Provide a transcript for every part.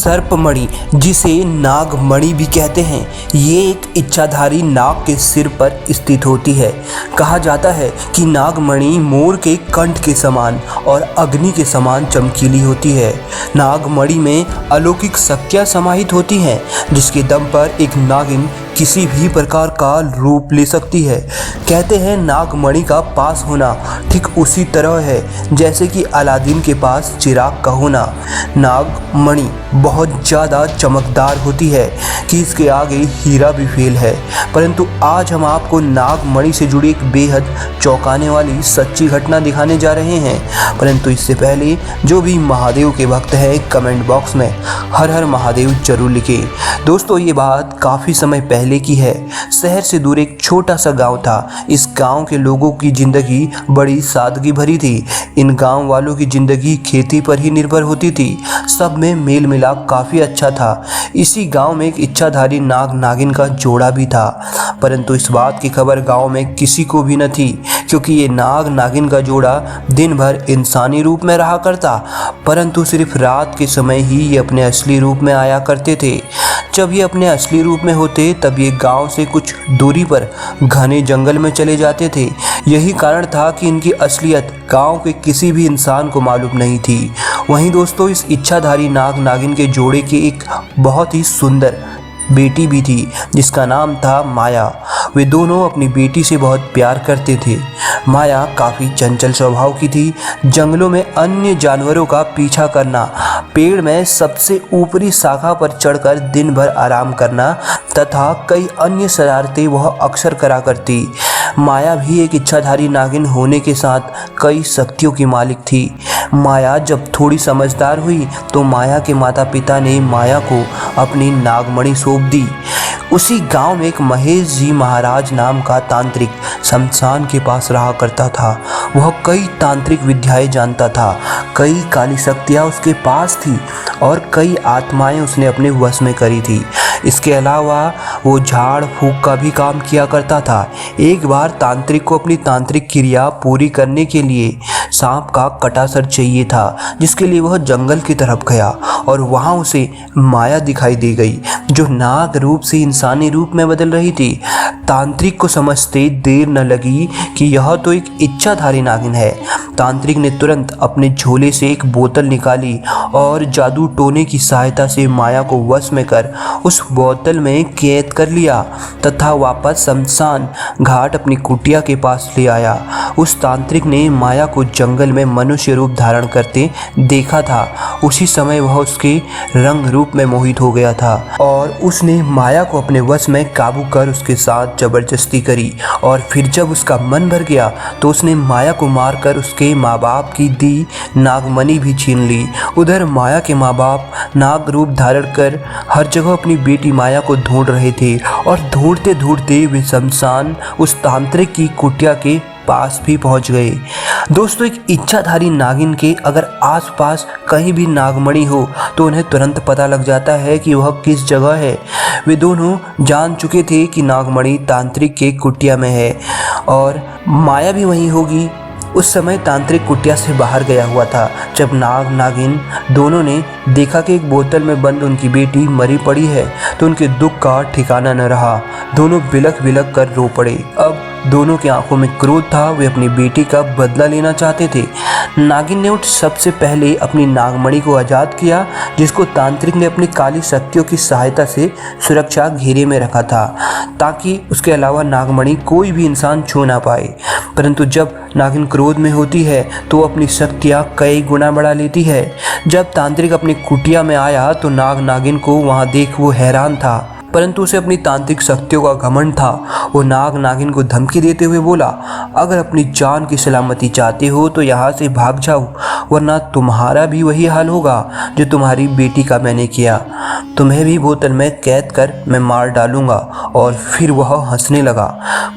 सर्पमणि, जिसे नागमणि भी कहते हैं, ये एक इच्छाधारी नाग के सिर पर स्थित होती है। कहा जाता है कि नागमणि मोर के कंठ के समान और अग्नि के समान चमकीली होती है। नागमणि में अलौकिक शक्तियाँ समाहित होती हैं, जिसके दम पर एक नागिन किसी भी प्रकार का रूप ले सकती है। कहते हैं नागमणि का पास होना ठीक उसी तरह है जैसे कि अलादीन के पास चिराग का होना। नागमणि बहुत ज़्यादा चमकदार होती है कि इसके आगे हीरा भी फेल है। परंतु आज हम आपको नागमणि से जुड़ी एक बेहद चौंकाने वाली सच्ची घटना दिखाने जा रहे हैं। परंतु इससे पहले जो भी महादेव के भक्त हैं, कमेंट बॉक्स में हर हर महादेव जरूर लिखें। दोस्तों, ये बात काफ़ी समय पहले की है। शहर से दूर एक छोटा सा गांव था। इस गांव के लोगों की ज़िंदगी बड़ी सादगी भरी थी। इन गांव वालों की ज़िंदगी खेती पर ही निर्भर होती थी। सब में मेल मिलाप काफ़ी अच्छा था। इसी गांव में एक इच्छाधारी नाग नागिन का जोड़ा भी था। परंतु इस बात की खबर गांव में किसी को भी न थी, क्योंकि ये नाग नागिन का जोड़ा दिन भर इंसानी रूप में रहा करता, परंतु सिर्फ रात के समय ही ये अपने असली रूप में आया करते थे। जब ये अपने असली रूप में होते तब ये गांव से कुछ दूरी पर घने जंगल में चले जाते थे। यही कारण था कि इनकी असलियत गांव के किसी भी इंसान को मालूम नहीं थी। वहीं दोस्तों, इस इच्छाधारी नाग नागिन के जोड़े की एक बहुत ही सुंदर बेटी भी थी, जिसका नाम था माया। वे दोनों अपनी बेटी से बहुत प्यार करते थे। माया काफ़ी चंचल स्वभाव की थी। जंगलों में अन्य जानवरों का पीछा करना, पेड़ में सबसे ऊपरी शाखा पर चढ़कर दिन भर आराम करना तथा कई अन्य शरारतें वह अक्सर करा करती। माया भी एक इच्छाधारी नागिन होने के साथ कई शक्तियों की मालिक थी। माया जब थोड़ी समझदार हुई तो माया के माता पिता ने माया को अपनी नागमणि सौंप दी। उसी गांव में एक महेश जी महाराज नाम का तांत्रिक शमशान के पास रहा करता था। वह कई तांत्रिक विद्याएं जानता था। कई काली शक्तियाँ उसके पास थी और कई आत्माएं उसने अपने वश में करी थी। इसके अलावा वो झाड़ फूंक का भी काम किया करता था। एक बार तांत्रिक को अपनी तांत्रिक क्रिया पूरी करने के लिए सांप का कटासर चाहिए था, जिसके लिए वह जंगल की तरफ गया और वहाँ उसे माया दिखाई दे गई, जो नाग रूप से इंसानी रूप में बदल रही थी। तांत्रिक को समझते देर न लगी कि यह तो एक इच्छाधारी नागिन है। तांत्रिक ने तुरंत अपने झोले से एक बोतल निकाली और जादू टोने की सहायता से माया को वश में कर उस बोतल में कैद कर लिया तथा वापस शमशान घाट अपनी कुटिया के पास ले आया। उस तांत्रिक ने माया को जंगल में मनुष्य रूप धारण करते देखा था। उसी समय वह उसके रंग रूप में मोहित हो गया था और उसने माया को अपने वश में काबू कर उसके साथ जबरदस्ती करी। और फिर जब उसका मन भर गया तो उसने माया को मारकर उसके माँ बाप की दी नागमणि भी छीन ली। उधर माया के माँ बाप नाग रूप धारण कर हर जगह अपनी बेटी माया को ढूंढ रहे थे और ढूंढते ढूंढते वे शमशान उस तांत्रिक की कुटिया के पास भी पहुंच गए। दोस्तों, एक इच्छाधारी नागिन के अगर आसपास कहीं भी नागमणि हो तो उन्हें तुरंत पता लग जाता है कि वह किस जगह है। वे दोनों जान चुके थे कि नागमणि तांत्रिक के कुटिया में है और माया भी वहीं होगी। उस समय तांत्रिक कुटिया से बाहर गया हुआ था। जब नाग नागिन दोनों ने देखा कि एक बोतल में बंद उनकी बेटी मरी पड़ी है तो उनके दुख का ठिकाना न रहा। दोनों बिलख बिलख कर रो पड़े। अब दोनों की आंखों में क्रोध था। वे अपनी बेटी का बदला लेना चाहते थे। नागिन ने सबसे पहले अपनी नागमणि को आज़ाद किया, जिसको तांत्रिक ने अपनी काली शक्तियों की सहायता से सुरक्षा घेरे में रखा था, ताकि उसके अलावा नागमणि कोई भी इंसान छू ना पाए। परंतु जब नागिन क्रोध में होती है तो अपनी शक्तियाँ कई गुना बढ़ा लेती है। जब तांत्रिक अपनी कुटिया में आया तो नाग नागिन को वहाँ देख वो हैरान था, परंतु उसे अपनी तांत्रिक शक्तियों का घमंड था। वो नाग नागिन को धमकी देते हुए बोला, अगर अपनी जान की सलामती चाहते हो तो यहाँ से भाग जाओ, वरना तुम्हारा भी वही हाल होगा जो तुम्हारी बेटी का मैंने किया। तुम्हें भी बोतल में कैद कर मैं मार डालूंगा। और फिर वह हंसने लगा।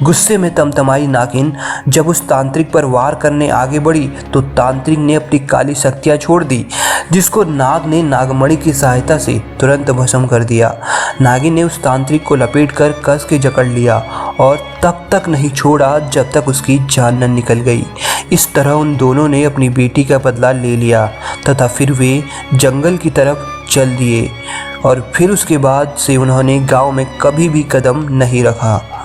गुस्से में तमतमाई नागिन जब उस तांत्रिक पर वार करने आगे बढ़ी तो तांत्रिक ने अपनी काली शक्तियाँ छोड़ दी, जिसको नाग ने नागमणि की सहायता से तुरंत भस्म कर दिया। नागिन ने उस तांत्रिक को लपेटकर कस के जकड़ लिया और तब तक नहीं छोड़ा जब तक उसकी जान न निकल गई। इस तरह उन दोनों ने अपनी बेटी का बदला ले लिया तथा फिर वे जंगल की तरफ चल दिए और फिर उसके बाद से उन्होंने गांव में कभी भी कदम नहीं रखा।